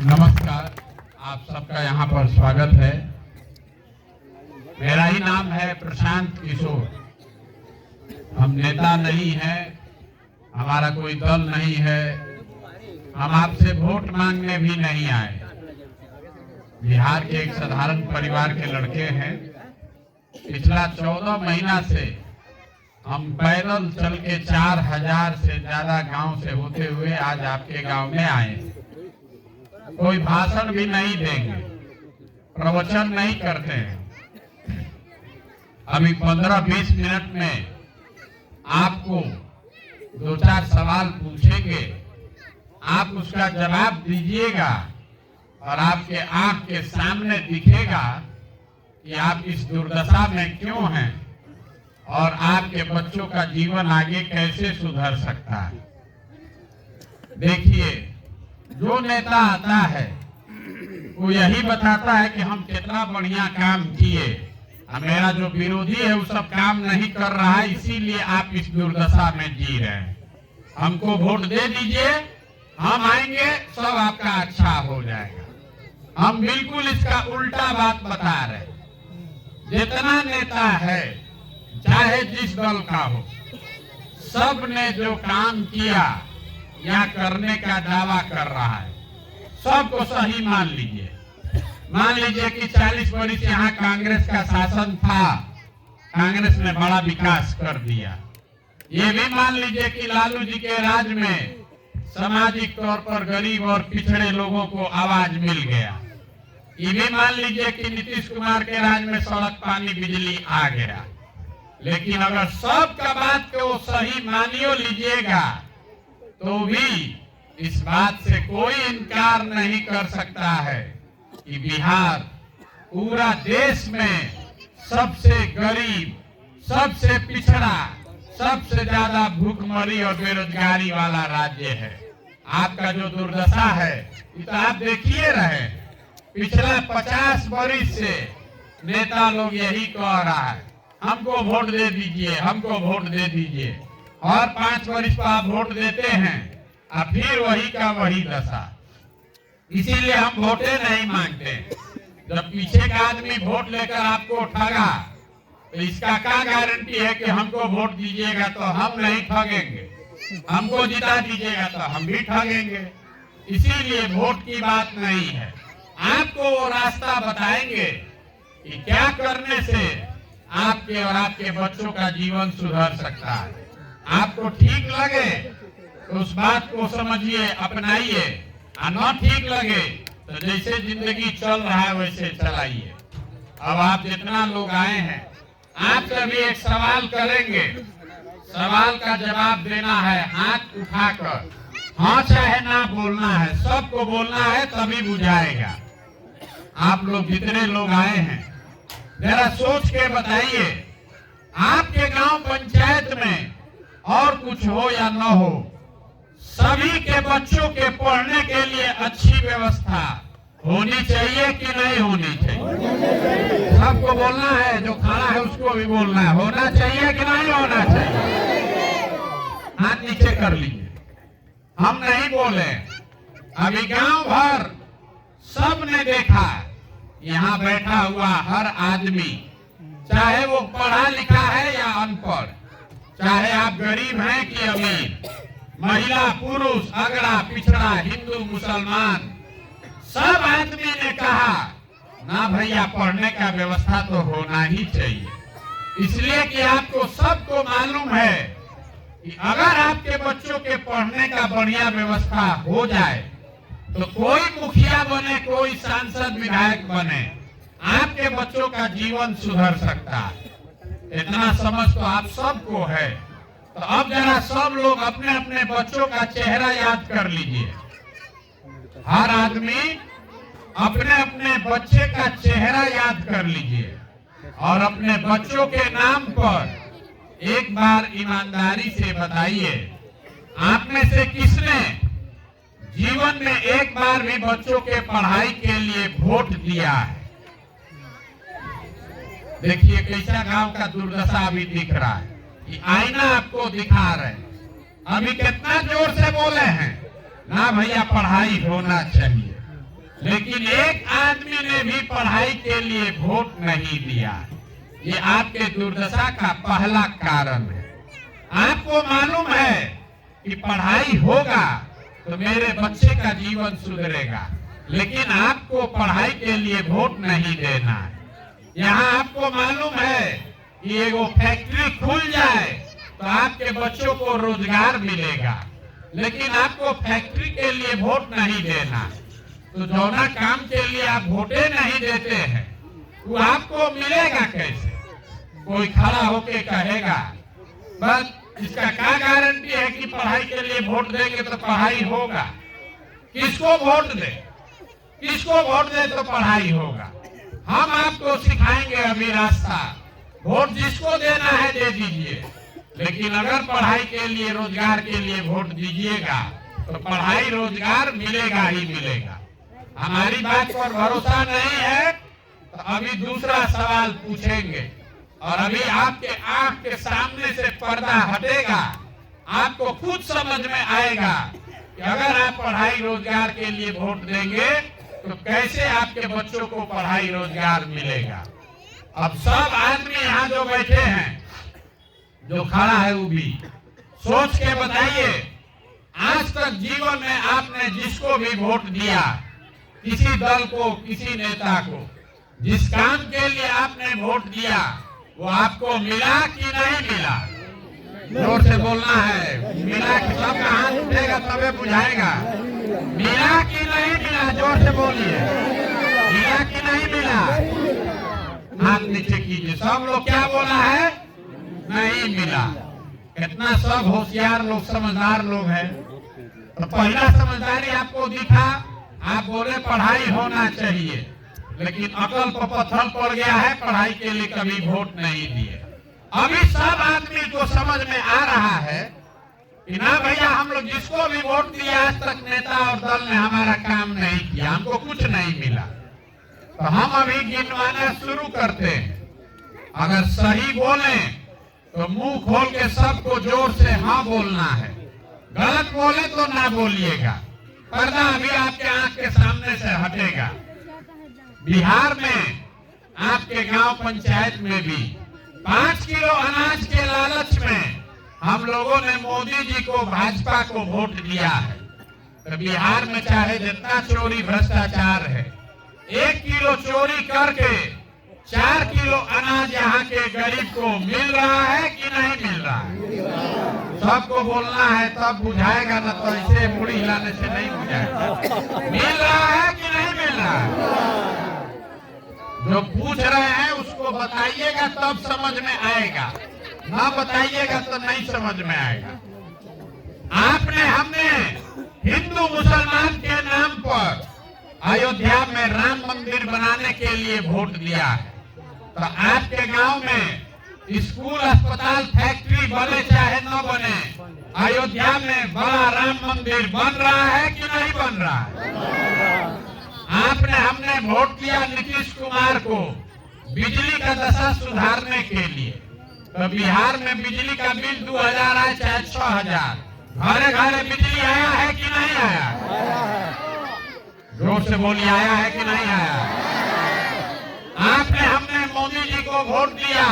नमस्कार, आप सबका यहाँ पर स्वागत है। मेरा ही नाम है प्रशांत किशोर। हम नेता नहीं हैं, हमारा कोई दल नहीं है, हम आपसे वोट मांगने भी नहीं आए। बिहार के एक साधारण परिवार के लड़के हैं। पिछला 14 महीना से हम पैदल चल के 4000 से ज्यादा गांव से होते हुए आज आपके गांव में आए। कोई भाषण भी नहीं देंगे, प्रवचन नहीं करते हैं। अभी 15-20 मिनट में आपको 2-4 सवाल पूछेंगे, आप उसका जवाब दीजिएगा और आपके आंख के सामने दिखेगा कि आप इस दुर्दशा में क्यों हैं और आपके बच्चों का जीवन आगे कैसे सुधर सकता है। देखिए, जो नेता आता है वो यही बताता है कि हम कितना बढ़िया काम किए, मेरा जो विरोधी है वो सब काम नहीं कर रहा है, इसीलिए आप इस दुर्दशा में जी रहे हैं। हमको वोट दे दीजिए, हम आएंगे, सब आपका अच्छा हो जाएगा। हम बिल्कुल इसका उल्टा बात बता रहे हैं। जितना नेता है, चाहे जिस दल का हो, सब ने जो काम किया या करने का दावा कर रहा है, सबको सही मान लीजिए। मान लीजिए कि 40 वर्ष यहाँ कांग्रेस का शासन था, कांग्रेस ने बड़ा विकास कर दिया। ये भी मान लीजिए कि लालू जी के राज में सामाजिक तौर पर गरीब और पिछड़े लोगों को आवाज मिल गया। ये भी मान लीजिए कि नीतीश कुमार के राज में सड़क, पानी, बिजली आ गया। लेकिन अगर सब का बात को सही मानियो लीजिएगा तो भी इस बात से कोई इनकार नहीं कर सकता है कि बिहार पूरा देश में सबसे गरीब, सबसे पिछड़ा, सबसे ज्यादा भूखमरी और बेरोजगारी वाला राज्य है। आपका जो दुर्दशा है ये तो आप देखिए रहे। पिछला 50 वर्ष से नेता लोग यही कह रहा है, हमको वोट दे दीजिए, हमको वोट दे दीजिए। और 5 वर्ष पर आप वोट देते हैं और फिर वही का वही दशा। इसीलिए हम वोटे नहीं मांगते। जब पीछे का आदमी वोट लेकर आपको ठगा तो इसका क्या गारंटी है कि हमको वोट दीजिएगा तो हम नहीं ठगेंगे, हमको जिता दीजिएगा तो हम भी ठगेंगे। इसीलिए वोट की बात नहीं है। आपको वो रास्ता बताएंगे कि क्या करने से आपके और आपके बच्चों का जीवन सुधर सकता है। आपको ठीक लगे तो उस बात को समझिए, अपनाइए, और न ठीक लगे तो जैसे जिंदगी चल रहा है वैसे चलाइए। अब आप जितना लोग आए हैं, आपसे भी एक सवाल करेंगे, सवाल का जवाब देना है हाथ उठाकर। हाँ चाहे ना बोलना है, सबको बोलना है, तभी बुझाएगा। आप लोग जितने लोग आए हैं जरा सोच के बताइए, आपके गांव पंचायत में और कुछ हो या न हो, सभी के बच्चों के पढ़ने के लिए अच्छी व्यवस्था होनी चाहिए कि नहीं होनी चाहिए? सबको बोलना है, जो खड़ा है उसको भी बोलना है, होना चाहिए कि नहीं होना चाहिए? हाथ नीचे कर लीजिए। हम नहीं बोले, अभी गांव भर सब ने देखा, यहाँ बैठा हुआ हर आदमी, चाहे वो पढ़ा लिखा है या अनपढ़, चाहे आप गरीब हैं कि अमीर, महिला, पुरुष, अगड़ा, पिछड़ा, हिंदू, मुसलमान, सब आदमी ने कहा ना भैया पढ़ने का व्यवस्था तो होना ही चाहिए। इसलिए कि आपको सबको मालूम है कि अगर आपके बच्चों के पढ़ने का बढ़िया व्यवस्था हो जाए तो कोई मुखिया बने, कोई सांसद, विधायक बने, आपके बच्चों का जीवन सुधर सकता है। इतना समझ तो आप सबको है। तो अब जरा सब लोग अपने अपने बच्चों का चेहरा याद कर लीजिए। हर आदमी अपने अपने बच्चे का चेहरा याद कर लीजिए और अपने बच्चों के नाम पर एक बार ईमानदारी से बताइए, आप में से किसने जीवन में एक बार भी बच्चों के पढ़ाई के लिए वोट दिया है? देखिए कैसा गांव का दुर्दशा अभी दिख रहा है। ये आईना आपको दिखा रहे हैं। अभी कितना जोर से बोले हैं ना भैया पढ़ाई होना चाहिए। लेकिन एक आदमी ने भी पढ़ाई के लिए वोट नहीं दिया। ये आपके दुर्दशा का पहला कारण है। आपको मालूम है कि पढ़ाई होगा तो मेरे बच्चे का जीवन सुधरेगा, लेकिन आपको पढ़ाई के लिए वोट नहीं देना है। यहाँ आपको मालूम है कि एगो फैक्ट्री खुल जाए तो आपके बच्चों को रोजगार मिलेगा, लेकिन आपको फैक्ट्री के लिए वोट नहीं देना। तो जौना काम के लिए आप वोटे नहीं देते हैं वो आपको मिलेगा कैसे? कोई खड़ा होके कहेगा बस इसका क्या गारंटी है कि पढ़ाई के लिए वोट देंगे तो पढ़ाई होगा? किसको वोट दे, किसको वोट दे तो पढ़ाई होगा? हम आपको सिखाएंगे अभी रास्ता। वोट जिसको देना है दे दीजिए, लेकिन अगर पढ़ाई के लिए रोजगार के लिए वोट दीजिएगा तो पढ़ाई रोजगार मिलेगा ही मिलेगा। हमारी बात पर भरोसा नहीं है तो अभी दूसरा सवाल पूछेंगे और अभी आपके आंख के सामने से पर्दा हटेगा, आपको खुद समझ में आएगा कि अगर आप पढ़ाई रोजगार के लिए वोट देंगे तो कैसे आपके बच्चों को पढ़ाई रोजगार मिलेगा। अब सब आदमी यहाँ जो बैठे हैं, जो खड़ा है वो भी सोच के बताइए, आज तक जीवन में आपने जिसको भी वोट दिया, किसी दल को, किसी नेता को, जिस काम के लिए आपने वोट दिया वो आपको मिला कि नहीं मिला? जोर से बोलना है। मिला कि सबका हाथ उठेगा तबे बुझाएगा। मिला कि नहीं मिला? जोर से बोलिए। मिला कि नहीं मिला? हाथ नीचे कीजिए। सब लोग क्या बोला है? नहीं मिला। कितना सब होशियार लोग, समझदार लोग हैं। तो पहला समझदारी आपको दिखा, आप बोले पढ़ाई होना चाहिए, लेकिन अकल पर पत्थर पड़ गया है, पढ़ाई के लिए कभी वोट नहीं दिए। अभी सब आदमी को समझ में आ रहा है कि ना भैया, हम लोग जिसको भी वोट दिया आज तक नेता और दल ने हमारा काम नहीं किया, हमको कुछ नहीं मिला। तो हम अभी गिनवाना शुरू करते हैं। अगर सही बोले तो मुंह खोल के सबको जोर से हाँ बोलना है, गलत बोले तो ना बोलिएगा। पर्दा अभी आपके आंख के सामने से हटेगा। बिहार में आपके गांव पंचायत में भी 5 किलो अनाज के लालच में हम लोगों ने मोदी जी को, भाजपा को वोट दिया है। तो बिहार में चाहे जितना चोरी भ्रष्टाचार है, 1 किलो चोरी करके 4 किलो अनाज यहाँ के गरीब को मिल रहा है कि नहीं मिल रहा है? सबको बोलना है तब बुझाएगा, ना तो ऐसे मुड़ी हिलाने से नहीं बुझाएगा। मिल रहा है कि नहीं मिल रहा है? जो पूछ रहे हैं उसको बताइएगा तब समझ में आएगा, ना बताइएगा तो नहीं समझ में आएगा। हमने हिंदू मुसलमान के नाम पर अयोध्या में राम मंदिर बनाने के लिए वोट दिया है। तो आपके गांव में स्कूल, अस्पताल, फैक्ट्री बने चाहे न बने, अयोध्या में बड़ा राम मंदिर बन रहा है कि नहीं बन रहा है? हमने वोट दिया नीतीश कुमार को बिजली का दशा सुधारने के लिए। तो बिहार में बिजली का बिल 2000 आए चाहे 6000, घरे घरे बिजली आया है कि नहीं आया? जोर से बोलिए, आया है कि नहीं आया? हमने मोदी जी को वोट दिया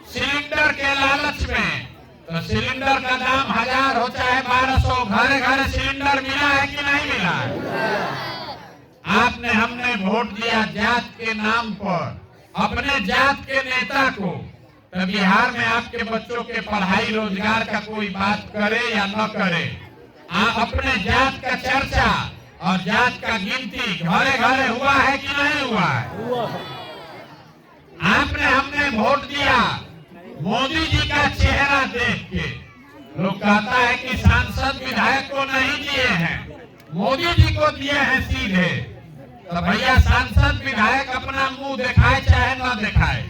सिलेंडर के लालच में। तो सिलेंडर का दाम 1000 हो चाहे 1200, घरे घरे सिलेंडर मिला है कि नहीं मिला? हमने वोट दिया जात के नाम पर, अपने जात के नेता को। तो बिहार में आपके बच्चों के पढ़ाई रोजगार का कोई बात करे या न करे, अपने जात का चर्चा और जात का गिनती घरे घरे हुआ है कि नहीं हुआ है? हमने वोट दिया मोदी जी का चेहरा देख के। लोग कहता है कि सांसद विधायक को नहीं दिए हैं, मोदी जी को दिए हैं सीधे। तो भैया, सांसद विधायक अपना मुंह दिखाए चाहे ना दिखाए,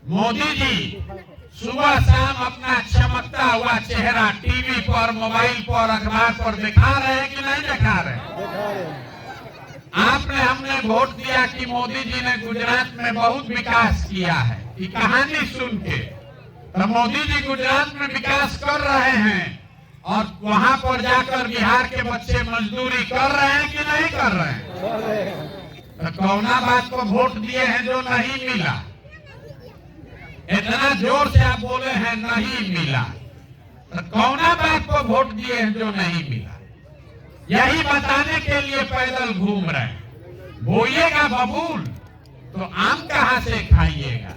मोदी जी सुबह शाम अपना चमकता हुआ चेहरा टीवी पर, मोबाइल पर, अखबार पर दिखा रहे हैं कि नहीं दिखा रहे? हमने वोट दिया कि मोदी जी ने गुजरात में बहुत विकास किया है। ये कहानी सुन के तो मोदी जी गुजरात में विकास कर रहे हैं और वहां पर जाकर बिहार के बच्चे मजदूरी कर रहे हैं कि नहीं कर रहे हैं? कौना बात को वोट दिए हैं जो नहीं मिला? इतना जोर से आप बोले हैं नहीं मिला, तो कौना बात को वोट दिए हैं जो नहीं मिला? यही बताने के लिए पैदल घूम रहे हैं। बोइएगा बबूल तो आम कहां से खाइएगा?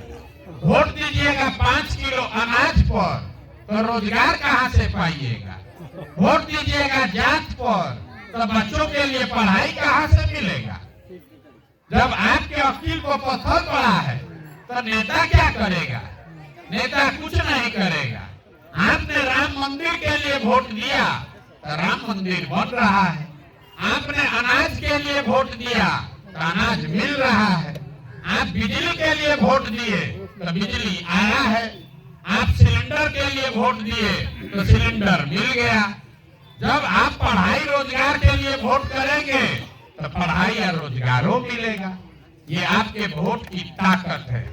वोट दीजिएगा 5 किलो अनाज पर तो रोजगार कहां से पाइएगा? वोट दीजिएगा जात पर तो बच्चों के लिए पढ़ाई कहां से मिलेगा? जब आपके वकील को पत्थर पड़ा है तो नेता क्या करेगा? नेता कुछ नहीं करेगा। आपने राम मंदिर के लिए वोट दिया तो राम मंदिर बन रहा है। आपने अनाज के लिए वोट दिया तो अनाज मिल रहा है। आप बिजली के लिए वोट दिए तो बिजली आया है। आप सिलेंडर के लिए वोट दिए तो सिलेंडर मिल गया। जब आप पढ़ाई रोजगार के लिए वोट करेंगे तो पढ़ाई या रोजगारों मिलेगा। ये आपके वोट की ताकत है।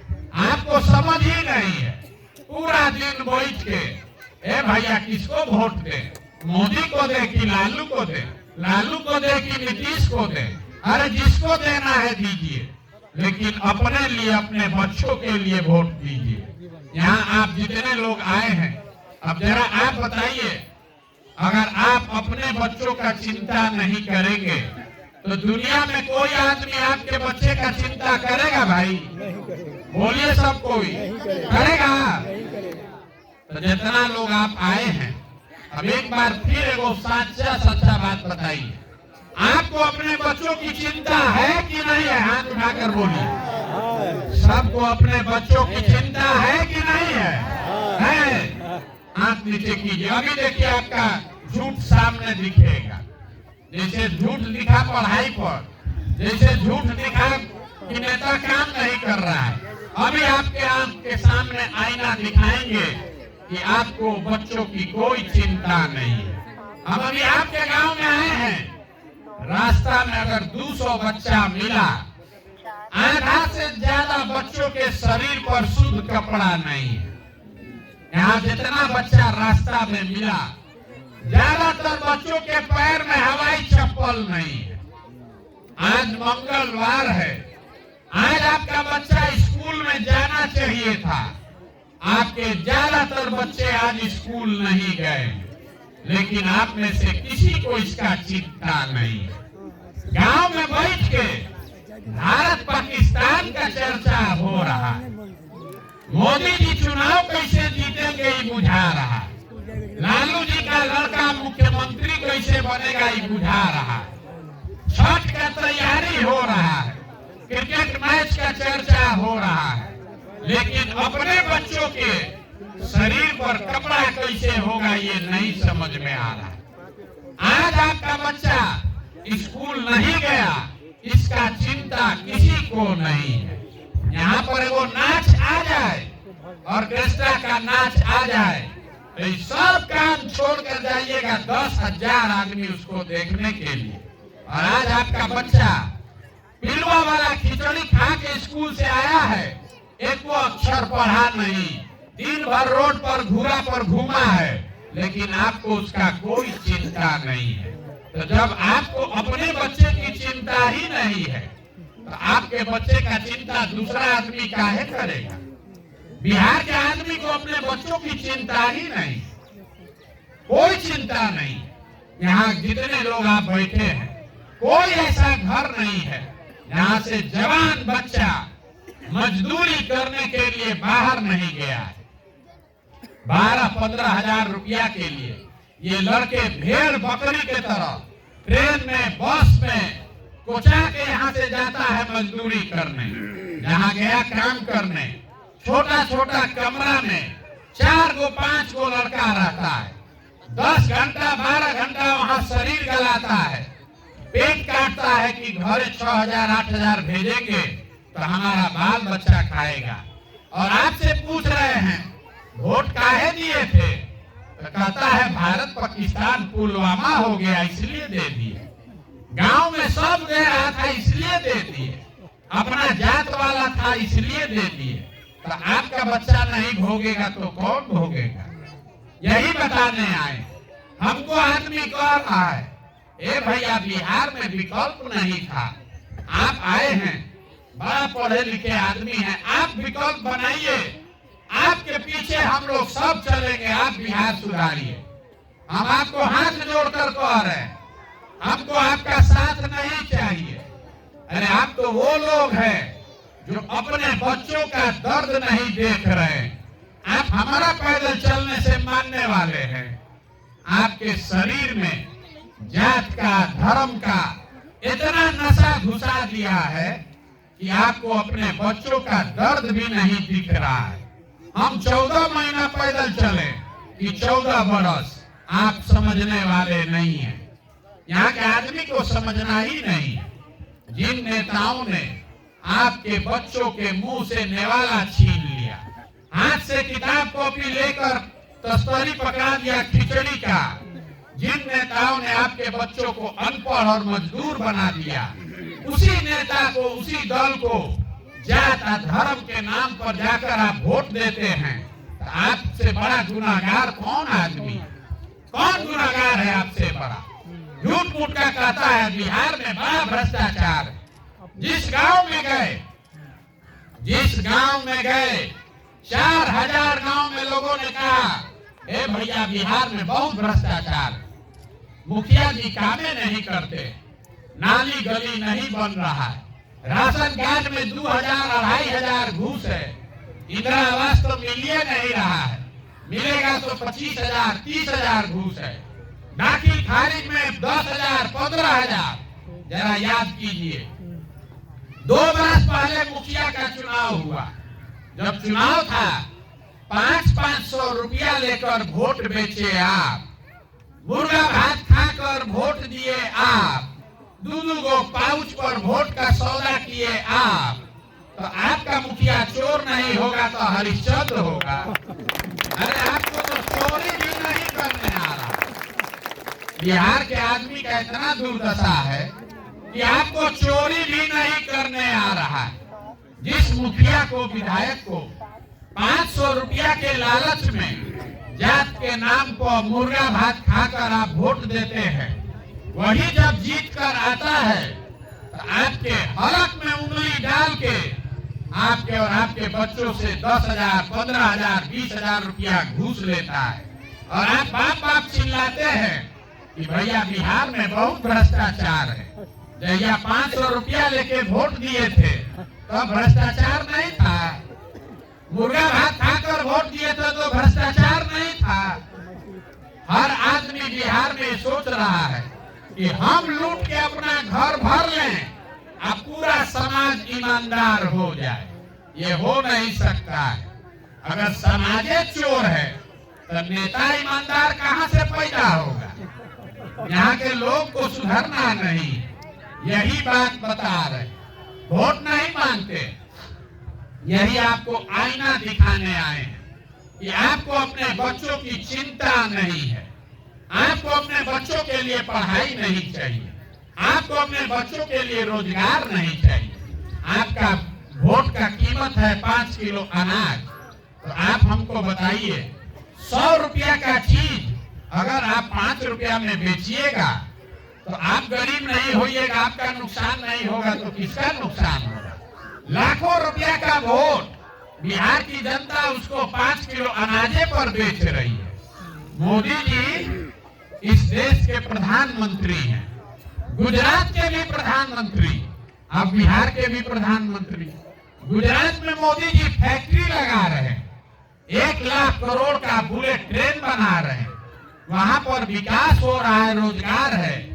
आपको समझ ही नहीं है। पूरा दिन बैठ के ए भैया किसको वोट दे? मोदी को दे कि लालू को दे? लालू को दे कि नीतीश को दे? अरे जिसको देना है दीजिए, लेकिन अपने लिए, अपने बच्चों के लिए वोट दीजिए। यहाँ आप जितने लोग आए हैं, अब जरा आप बताइए, अगर आप अपने बच्चों का चिंता नहीं करेंगे तो दुनिया में कोई आदमी आपके बच्चे का चिंता करेगा? भाई बोलिए, सब कोई करेगा? तो जितना लोग आप आए हैं, अब एक बार फिर एगो सच्चा बात बताइए, आपको अपने बच्चों की चिंता है कि नहीं है? हाथ उठाकर बोलिए। सबको अपने बच्चों की चिंता है कि नहीं है? है? हाथ नीचे कीजिए। अभी देखिए आपका झूठ सामने दिखेगा। जैसे झूठ दिखा पढ़ाई पर, जैसे झूठ दिखा कि नेता काम नहीं कर रहा है, अभी आपके आंख के सामने आईना दिखाएंगे कि आपको बच्चों की कोई चिंता नहीं है। हम अभी आपके गांव में आए हैं, रास्ता में अगर 200 बच्चा मिला, आधा से ज्यादा बच्चों के शरीर पर शुद्ध कपड़ा नहीं है। यहाँ जितना बच्चा रास्ता में मिला, ज्यादातर बच्चों के पैर में हवाई चप्पल नहीं है। आज मंगलवार है, आज आपका बच्चा स्कूल में जाना चाहिए था। आपके ज्यादातर बच्चे आज स्कूल नहीं गए, लेकिन आप में से किसी को इसका चिंता नहीं है। गांव में बैठ के भारत पाकिस्तान का चर्चा हो रहा है। मोदी जी चुनाव कैसे जीतेंगे ये बुझा रहा है। लालू जी का लड़का मुख्यमंत्री कैसे बनेगा ये बुझा रहा है। छठ का तैयारी हो रहा है, क्रिकेट मैच का चर्चा हो रहा है, लेकिन अपने बच्चों के शरीर पर कपड़ा कैसे होगा ये नहीं समझ में आ रहा। आज आपका बच्चा स्कूल नहीं गया, इसका चिंता किसी को नहीं है। यहाँ पर वो नाच आ जाए, ऑर्केस्ट्रा का नाच आ जाए, तो सब काम छोड़कर जाइएगा 10,000 आदमी उसको देखने के लिए। और आज आपका बच्चा पिलवा वाला खिचड़ी खा के स्कूल से आया है, एक वो अक्षर पढ़ा नहीं, दिन भर रोड पर घूरा पर घूमा है, लेकिन आपको उसका कोई चिंता नहीं है। तो जब आपको अपने बच्चे की चिंता ही नहीं है, तो आपके बच्चे का चिंता दूसरा आदमी काहे करेगा? बिहार के आदमी को अपने बच्चों की चिंता ही नहीं, कोई चिंता नहीं। यहाँ जितने लोग आप बैठे हैं, कोई ऐसा घर नहीं है जहाँ से जवान बच्चा मजदूरी करने के लिए बाहर नहीं गया है। 12-15 हजार रुपया के लिए ये लड़के भेड़ बकरी के तरह ट्रेन में, बस में कोचा के यहाँ से जाता है मजदूरी करने। जहाँ गया काम करने, छोटा छोटा कमरा में 4-5 लड़का रहता है, 10 घंटा 12 घंटा वहाँ शरीर गलाता है, पेट काटता है कि घर 6,000-8,000 भेजेंगे तो हमारा बाल बच्चा खाएगा। और आपसे पूछ रहे हैं वोट काहे दिए थे, तो कहता है भारत पाकिस्तान पुलवामा हो गया इसलिए दे दिए, गांव में सब दे रहा था इसलिए दे दिए, अपना जात वाला था इसलिए दे दिए। तो आपका बच्चा नहीं भोगेगा तो कौन भोगेगा? यही बताने आए। हमको आदमी कह रहा है ए भैया बिहार में विकल्प नहीं था, आप आए हैं, बड़ा पढ़े लिखे आदमी हैं, आप विकल्प बनाइए, आपके पीछे हम लोग सब चलेंगे, आप बिहार सुधारिए। हम आपको हाथ जोड़कर कह रहे हैं, हमको आपका साथ नहीं चाहिए। अरे आप तो वो लोग हैं जो अपने बच्चों का दर्द नहीं देख रहे। आप हमारा पैदल चलने से मानने वाले हैं। आपके शरीर में जात का, धर्म का इतना नशा घुसा दिया है कि आपको अपने बच्चों का दर्द भी नहीं दिख रहा है। हम 14 महीना पैदल चले कि 14 बरस, आप समझने वाले नहीं हैं। यहाँ के आदमी को समझना ही नहीं है। जिन नेताओं ने आपके बच्चों के मुंह से नेवाला छीन लिया, हाथ से किताब कॉपी लेकर तस्तरी पकड़ा दिया खिचड़ी का, जिन नेताओं ने आपके बच्चों को अनपढ़ और मजदूर बना दिया, उसी नेता को, उसी दल को जात और धर्म के नाम पर जाकर आप वोट देते हैं। तो आपसे बड़ा गुनाहगार कौन आदमी, कौन गुनाहगार है आपसे बड़ा? झूठ मूठ का कहता है बिहार में बड़ा भ्रष्टाचार। जिस गांव में गए 4000 गांव में लोगों ने कहा, ए भैया बिहार में बहुत भ्रष्टाचार, मुखिया जी कामें नहीं करते, नाली गली नहीं बन रहा है, राशन कार्ड में 2000-2500 घूस है, इंदिरा आवास तो मिलिए नहीं रहा है, मिलेगा तो 25,000-30,000 घूस है, दाखिल खारिज में 10,000-15,000। जरा याद कीजिए, 2 बरस पहले मुखिया का चुनाव हुआ। जब चुनाव था 500 रुपया लेकर वोट बेचे आप, मुर्गा भात खाकर वोट दिए आप, 2 गो पाउच पर वोट का सौदा किए आप। तो आपका मुखिया चोर नहीं होगा तो हरिश्चंद्र होगा। अरे आपको तो चोरी भी नहीं करने आ रहा। बिहार के आदमी का इतना दुर्दशा है कि आपको चोरी भी नहीं करने आ रहा है। जिस मुखिया को, विधायक को 500 रुपया के लालच में जात के नाम पर मुर्गा भात खाकर आप वोट देते हैं, वही जब जीत कर आता है तो आपके हलक में उंगली डाल के आपके और आपके बच्चों से 10,000, 15,000, 20,000 रुपया घूस लेता है। और आप बाप चिल्लाते हैं कि भैया बिहार में बहुत भ्रष्टाचार है। जैया 500 रुपया लेके वोट दिए थे तो भ्रष्टाचार नहीं था, मुर्गा भात खाकर वोट दिए थे तो भ्रष्टाचार नहीं था। हर आदमी बिहार में सोच रहा है कि हम लूट के अपना घर भर लें, अब पूरा समाज ईमानदार हो जाए। ये हो नहीं सकता है। अगर समाजे चोर है तो नेता ईमानदार कहां से पैदा होगा? यहाँ के लोग को सुधरना नहीं, यही बात बता रहे। वोट नहीं मांगते, यही आपको आईना दिखाने आए हैं कि आपको अपने बच्चों की चिंता नहीं है, आपको अपने बच्चों के लिए पढ़ाई नहीं चाहिए, आपको अपने बच्चों के लिए रोजगार नहीं चाहिए। आपका वोट का कीमत है 5 किलो अनाज। तो आप हमको बताइए, 100 रुपया का चीज अगर आप 5 रुपया में बेचिएगा तो आप गरीब नहीं होइएगा, आपका नुकसान नहीं होगा तो किसका नुकसान होगा? लाखों रुपया का वोट बिहार की जनता उसको 5 किलो अनाजे पर बेच रही है। मोदी जी इस देश के प्रधानमंत्री हैं, गुजरात के भी प्रधानमंत्री, अब बिहार के भी प्रधानमंत्री। गुजरात में मोदी जी फैक्ट्री लगा रहे हैं, 1 लाख करोड़ का बुलेट ट्रेन बना रहे हैं, वहां पर विकास हो रहा है, रोजगार है।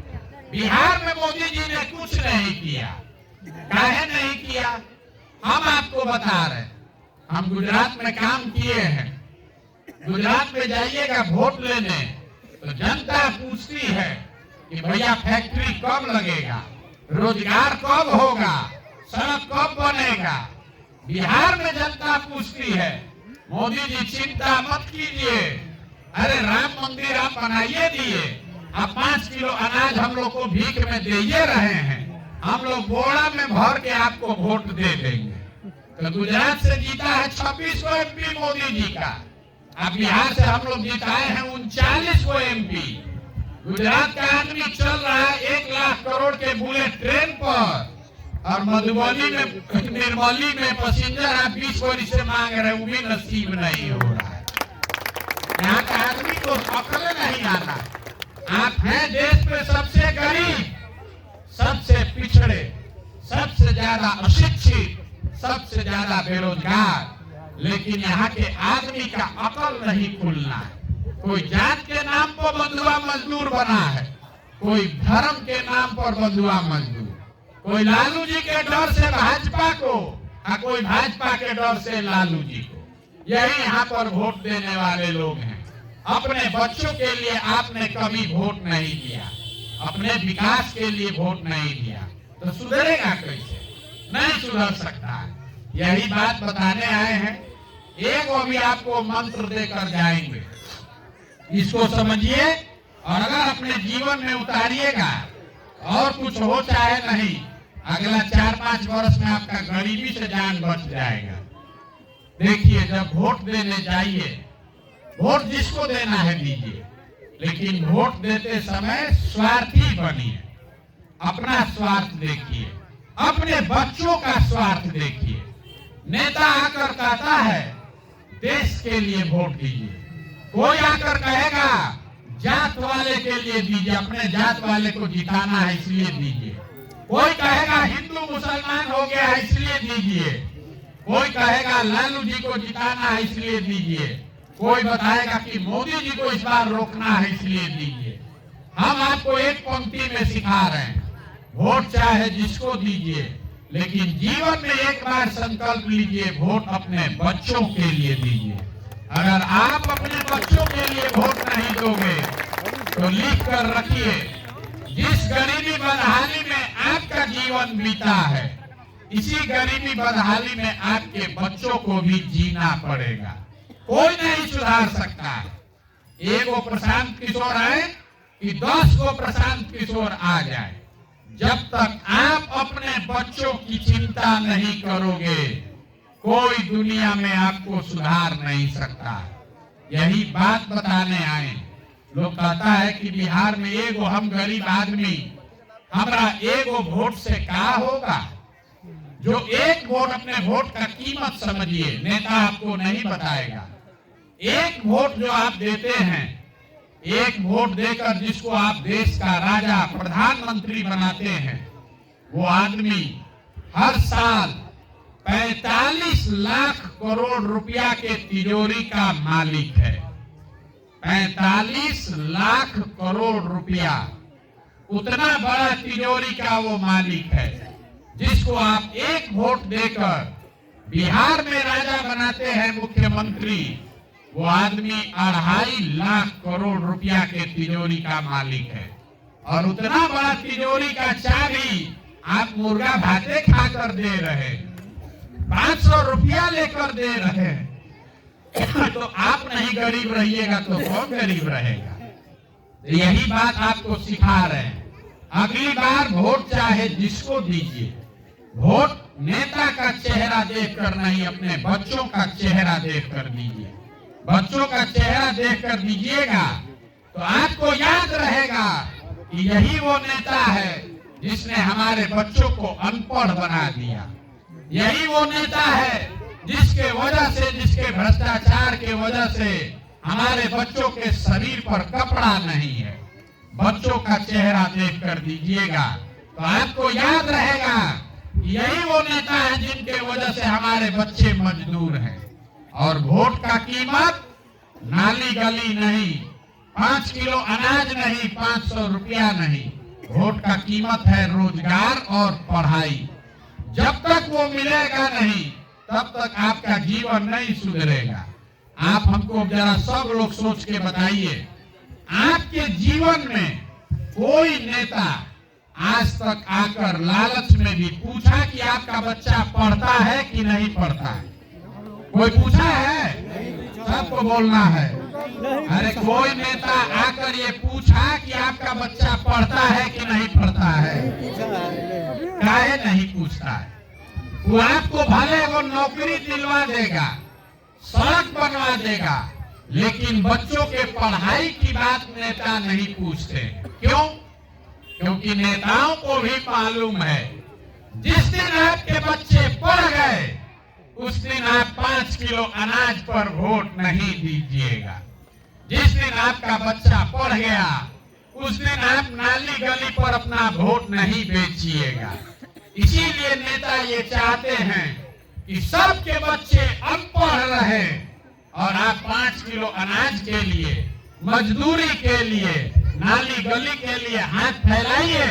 बिहार में मोदी जी ने कुछ नहीं किया। काहे नहीं किया? हम आपको बता रहे हैं, हम गुजरात में काम किए हैं। गुजरात में जाइएगा वोट लेने तो जनता पूछती है कि भैया फैक्ट्री कब लगेगा, रोजगार कब होगा, सड़क कब बनेगा। बिहार में जनता पूछती है, मोदी जी चिंता मत कीजिए, अरे राम मंदिर आप बनाइए दिए, आप 5 किलो अनाज हम लोग को भीख में दे रहे हैं, हम लोग बोरा में भर के आपको वोट दे देंगे। तो गुजरात से जीता है 26 को एमपी मोदी जी का, अब बिहार से हम लोग जिताए हैं 39 को एमपी। गुजरात का आदमी चल रहा है 1 लाख करोड़ के बुलेट ट्रेन पर और मधुबनी में निर्मली में पैसेंजर आप 20 बोरी से मांग रहे हैं, वो भी नसीब नहीं हो रहा है। यहाँ का आदमी को अकल नहीं आता। आप हैं देश में सबसे गरीब, सबसे पिछड़े, सबसे ज्यादा अशिक्षित, सबसे ज्यादा बेरोजगार, लेकिन यहाँ के आदमी का अकल नहीं खुलना है। कोई जात के नाम पर बंधुआ मजदूर बना है, कोई धर्म के नाम पर बंधुआ मजदूर, कोई लालू जी के डर से भाजपा को और कोई भाजपा के डर से लालू जी को। यही यहाँ पर वोट देने वाले लोग हैं। अपने बच्चों के लिए आपने कभी वोट नहीं दिया, अपने विकास के लिए वोट नहीं दिया, तो सुधरेगा कैसे? नहीं सुधर सकता। यही बात बताने आए हैं। एक अभी आपको मंत्र देकर जाएंगे, इसको समझिए और अगर अपने जीवन में उतारिएगा, और कुछ हो चाहे नहीं, अगला 4-5 वर्ष में आपका गरीबी से जान बच जाएगा। देखिए, जब वोट देने जाइए, वोट जिसको देना है दीजिए, लेकिन वोट देते समय स्वार्थी बनिए। अपना स्वार्थ देखिए, अपने बच्चों का स्वार्थ देखिए। नेता आकर कहता है देश के लिए वोट दीजिए, कोई आकर कहेगा जात वाले के लिए दीजिए, अपने जात वाले को जिताना है इसलिए दीजिए। कोई कहेगा हिंदू मुसलमान हो गया है इसलिए दीजिए, कोई कहेगा लालू जी को जिताना है इसलिए दीजिए, कोई बताएगा कि मोदी जी को इस बार रोकना है इसलिए दीजिए। हम आपको एक पंक्ति में सिखा रहे हैं, वोट चाहे जिसको दीजिए, लेकिन जीवन में एक बार संकल्प लीजिए, वोट अपने बच्चों के लिए दीजिए। अगर आप अपने बच्चों के लिए वोट नहीं दोगे तो लिख कर रखिए, जिस गरीबी बदहाली में आपका जीवन बीता है, इसी गरीबी बदहाली में आपके बच्चों को भी जीना पड़ेगा। कोई नहीं सुधार सकता। एक वो प्रशांत किशोर है कि 10 को प्रशांत किशोर आ जाए। जब तक आप अपने बच्चों की चिंता नहीं करोगे, कोई दुनिया में आपको सुधार नहीं सकता। यही बात बताने आए। लोग कहता है कि बिहार में एगो हम गरीब आदमी, हमारा एगो वोट से क्या होगा? जो एक वोट, अपने वोट का कीमत समझिए, नेता आपको नहीं बताएगा। एक वोट जो आप देते हैं, एक वोट देकर जिसको आप देश का राजा प्रधानमंत्री बनाते हैं, वो आदमी हर साल 45 लाख करोड़ रुपया के तिजोरी का मालिक है। 45 लाख करोड़ रुपया, उतना बड़ा तिजोरी का वो मालिक है, जिसको आप एक वोट देकर बिहार में राजा बनाते हैं मुख्यमंत्री। वो आदमी 2.5 लाख करोड़ रुपया के तिजोरी का मालिक है, और उतना बड़ा तिजोरी का चाबी आप मुर्गा भाते खाकर दे रहे, 500 रुपया लेकर दे रहे। तो आप नहीं गरीब रहिएगा तो कौन गरीब रहेगा? यही बात आपको सिखा रहे हैं। अगली बार वोट चाहे जिसको दीजिए, वोट नेता का चेहरा देखकर नहीं, अपने बच्चों का चेहरा देखकर दीजिए। बच्चों का चेहरा देखकर दीजिएगा तो आपको याद रहेगा कि यही वो नेता है जिसने हमारे बच्चों को अनपढ़ बना दिया। यही वो नेता है जिसके वजह से, जिसके भ्रष्टाचार के वजह से हमारे बच्चों के शरीर पर कपड़ा नहीं है। बच्चों का चेहरा देखकर दीजिएगा तो आपको याद रहेगा यही वो नेता है जिनके वजह से हमारे बच्चे मजदूर हैं। और वोट का कीमत नाली गली नहीं, 5 किलो अनाज नहीं, 500 रुपया नहीं। वोट का कीमत है रोजगार और पढ़ाई। जब तक वो मिलेगा नहीं, तब तक आपका जीवन नहीं सुधरेगा। आप हमको जरा सब लोग सोच के बताइए, आपके जीवन में कोई नेता आज तक आकर लालच में भी पूछा कि आपका बच्चा पढ़ता है कि नहीं पढ़ता है? कोई पूछा है? सबको बोलना है। अरे कोई नेता आकर ये पूछा कि आपका बच्चा पढ़ता है कि नहीं पढ़ता है? काहे नहीं पूछता है? वो आपको भले वो नौकरी दिलवा देगा, सड़क बनवा देगा, लेकिन बच्चों के पढ़ाई की बात नेता नहीं पूछते। क्यों? क्योंकि नेताओं को भी मालूम है जिस दिन आपके बच्चे पढ़ गए उस दिन आप 5 किलो अनाज पर वोट नहीं दीजिएगा। जिस दिन आपका बच्चा पढ़ गया उस दिन आप नाली गली पर अपना वोट नहीं बेचिएगा। इसीलिए नेता ये चाहते हैं कि सबके बच्चे अनपढ़ रहे और आप 5 किलो अनाज के लिए, मजदूरी के लिए, नाली गली के लिए हाथ फैलाइए,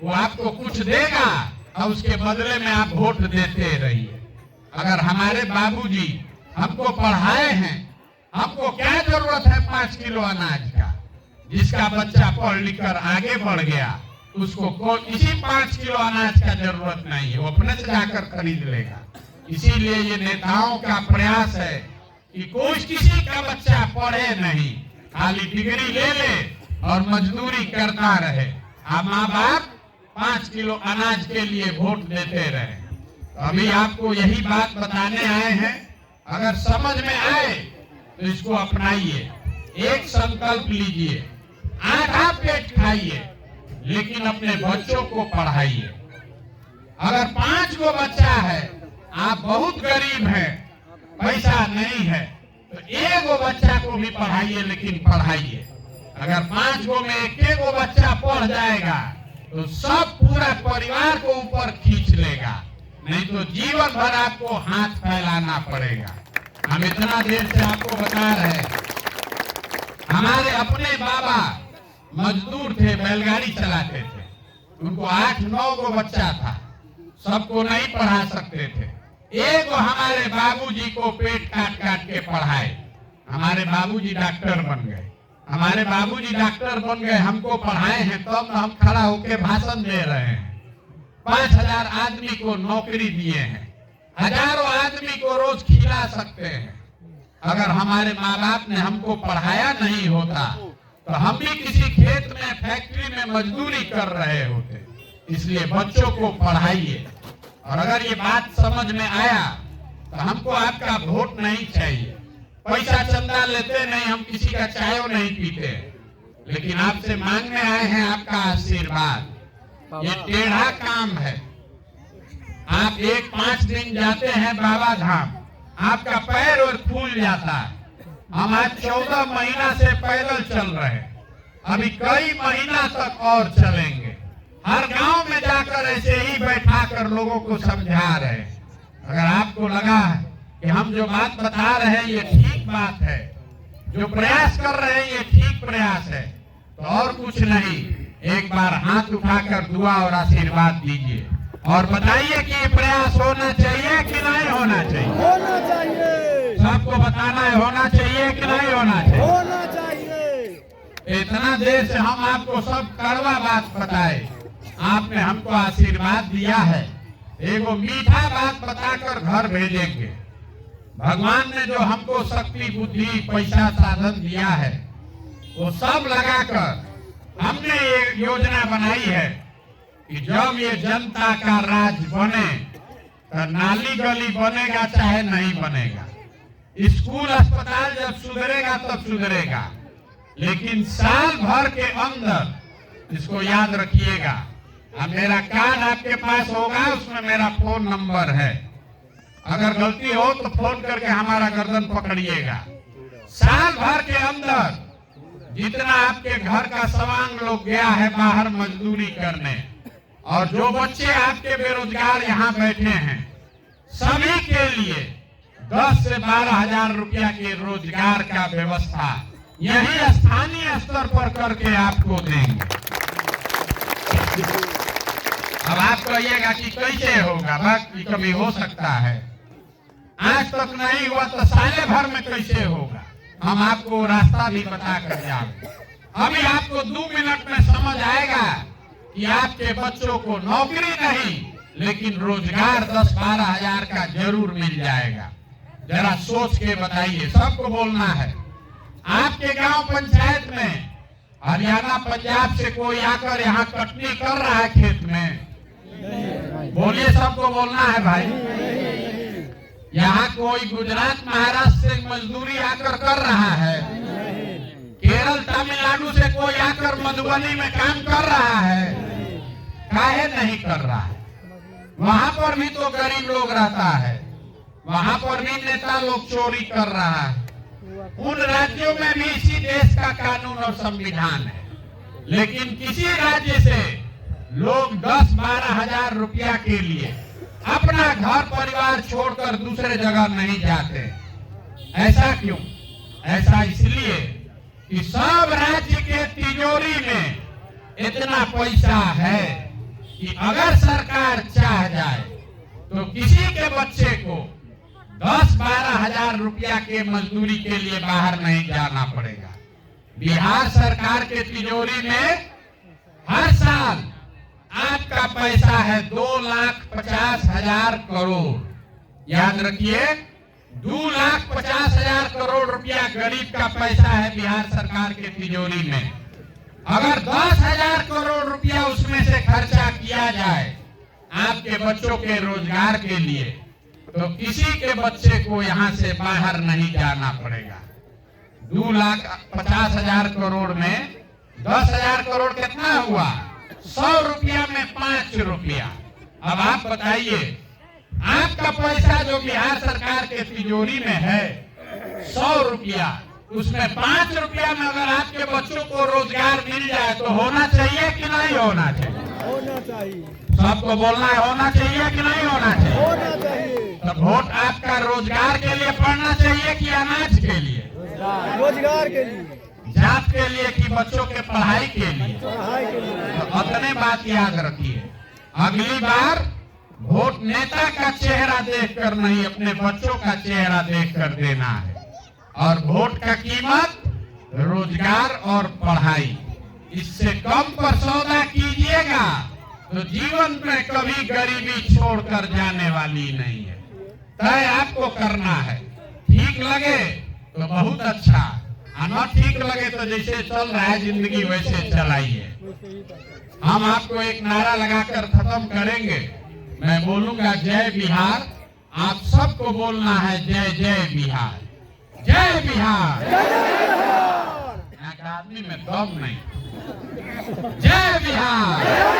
वो आपको कुछ देगा और उसके बदले में आप वोट देते रहिए। अगर हमारे बाबूजी हमको पढ़ाए हैं, हमको क्या जरूरत है 5 किलो अनाज का? जिसका बच्चा पढ़ लिख कर आगे बढ़ गया उसको इसी 5 किलो अनाज का जरूरत नहीं है, वो अपने से जाकर खरीद लेगा। इसीलिए ये नेताओं का प्रयास है कि कोई किसी का बच्चा पढ़े नहीं, खाली डिग्री ले ले और मजदूरी करता रहे। अब माँ बाप 5 किलो अनाज के लिए वोट देते रहे। तो अभी आपको यही बात बताने आए हैं। अगर समझ में आए तो इसको अपनाइए। एक संकल्प लीजिए, आधा पेट खाइए लेकिन अपने बच्चों को पढ़ाइए। अगर 5 गो बच्चा है, आप बहुत गरीब हैं, पैसा नहीं है, तो 1 गो बच्चा को भी पढ़ाइए, लेकिन पढ़ाइए। अगर 5 गो में 1 गो बच्चा पढ़ जाएगा तो सब पूरा परिवार को ऊपर खींच लेगा, नहीं तो जीवन भर आपको हाथ फैलाना पड़ेगा। हम इतना देर से आपको बता रहे हैं, हमारे अपने बाबा मजदूर थे, बैलगाड़ी चलाते थे, उनको 8-9 गो बच्चा था, सबको नहीं पढ़ा सकते थे। एक हमारे बाबूजी को पेट काट काट के पढ़ाए, हमारे बाबूजी डॉक्टर बन गए। हमारे बाबूजी डॉक्टर बन गए, हमको पढ़ाए हैं, तब हम खड़ा होकर भाषण दे रहे हैं। 5000 आदमी को नौकरी दिए हैं, हजारों आदमी को रोज खिला सकते हैं। अगर हमारे माँ बाप ने हमको पढ़ाया नहीं होता तो हम भी किसी खेत में, फैक्ट्री में मजदूरी कर रहे होते। इसलिए बच्चों को पढ़ाइए। और अगर ये बात समझ में आया तो हमको आपका वोट नहीं चाहिए। पैसा चंदा लेते नहीं, हम किसी का चाय नहीं पीते, लेकिन आपसे मांगने आए हैं आपका आशीर्वाद। ये टेढ़ा काम है। आप 1-5 दिन जाते हैं बाबा धाम, आपका पैर और फूल जाता है। हम आज 14 महीना से पैदल चल रहे हैं, अभी कई महीना तक और चलेंगे। हर गांव में जाकर ऐसे ही बैठा कर लोगों को समझा रहे हैं। अगर आपको लगा कि हम जो बात बता रहे हैं ये ठीक बात है, जो प्रयास कर रहे हैं ये ठीक प्रयास है, तो और कुछ नहीं, एक बार हाथ उठाकर दुआ और आशीर्वाद दीजिए और बताइए कि ये प्रयास होना चाहिए कि नहीं होना चाहिए। होना चाहिए। सबको बताना है, होना चाहिए कि नहीं होना चाहिए। होना चाहिए। इतना देर से हम आपको सब कड़वा बात बताए, आपने हमको आशीर्वाद दिया है, एगो मीठा बात बताकर घर भेजेंगे। भगवान ने जो हमको शक्ति, बुद्धि, पैसा, साधन दिया है, वो सब लगाकर हमने एक योजना बनाई है कि जब ये जनता का राज बने तो नाली गली बनेगा चाहे नहीं बनेगा, स्कूल अस्पताल जब सुधरेगा तब सुधरेगा, लेकिन साल भर के अंदर, इसको याद रखिएगा, अब मेरा कार्ड आपके पास होगा, उसमें मेरा फोन नंबर है, अगर गलती हो तो फोन करके हमारा गर्दन पकड़िएगा। साल भर के अंदर जितना आपके घर का सवांग लोग गया है बाहर मजदूरी करने, और जो बच्चे आपके बेरोजगार यहाँ बैठे हैं, सभी के लिए 10 से 12 हजार रुपया के रोजगार का व्यवस्था यही स्थानीय स्तर पर करके आपको देंगे। अब आप कहिएगा कि कैसे होगा, बाकी कभी हो सकता है, आज तक नहीं हुआ तो साले भर में कैसे होगा, हम आपको रास्ता भी बता कर जाएंगे। अभी आपको 2 मिनट में समझ आएगा कि आपके बच्चों को नौकरी नहीं लेकिन रोजगार 10-12 हजार का जरूर मिल जाएगा। जरा सोच के बताइए, सबको बोलना है। आपके गांव पंचायत में हरियाणा पंजाब से कोई आकर यहाँ कटनी कर रहा है खेत में? बोलिए, सबको बोलना है भाई। यहाँ कोई गुजरात महाराष्ट्र से मजदूरी आकर कर रहा है? केरल तमिलनाडु से कोई आकर मधुबनी में काम कर रहा है? काहे नहीं कर रहा है? वहां पर भी तो गरीब लोग रहता है, वहां पर भी नेता लोग चोरी कर रहा है। उन राज्यों में भी इसी देश का कानून और संविधान है, लेकिन किसी राज्य से लोग 10-12 हजार रुपया के लिए अपना घर परिवार छोड़कर दूसरे जगह नहीं जाते। ऐसा क्यों? ऐसा इसलिए कि सब राज्य के तिजोरी में इतना पैसा है कि अगर सरकार चाह जाए तो किसी के बच्चे को 10-12 हजार रुपया के मजदूरी के लिए बाहर नहीं जाना पड़ेगा। बिहार सरकार के तिजोरी में हर साल आपका पैसा है 2,50,000 करोड़। याद रखिए, 2,50,000 करोड़ रुपया गरीब का पैसा है बिहार सरकार के तिजोरी में। अगर 10,000 करोड़ रुपया उसमें से खर्चा किया जाए आपके बच्चों के रोजगार के लिए, तो किसी के बच्चे को यहाँ से बाहर नहीं जाना पड़ेगा। 2,50,000 करोड़ में 10,000 करोड़ कितना हुआ? 100 रुपया में 5 रुपया। अब आप बताइए, आपका पैसा जो बिहार सरकार के तिजोरी में है 100 रुपया, उसमें 5 रुपया में अगर आपके बच्चों को रोजगार मिल जाए तो होना चाहिए कि नहीं होना चाहिए? होना चाहिए। सबको बोलना है, होना चाहिए कि नहीं होना चाहिए? होना चाहिए। तो वोट आपका रोजगार के लिए पड़ना चाहिए कि अनाज के लिए? रोजगार के लिए, जात के लिए कि बच्चों के पढ़ाई के लिए? पढ़ाई के लिए। तो अपने बात याद रखिए, अगली बार वोट नेता का चेहरा देखकर नहीं, अपने बच्चों का चेहरा देखकर देना है। और वोट का कीमत रोजगार और पढ़ाई, इससे कम पर सौदा कीजिएगा तो जीवन में कभी गरीबी छोड़कर जाने वाली नहीं है। तय आपको करना है। ठीक लगे तो बहुत अच्छा, और न ठीक लगे तो जैसे चल रहा है जिंदगी वैसे चलाइए। हम आपको एक नारा लगाकर खत्म करेंगे। मैं बोलूंगा जय बिहार, आप सबको बोलना है जय जय बिहार, जय बिहार। यहाँ का आदमी में दम नहीं। जय बिहार।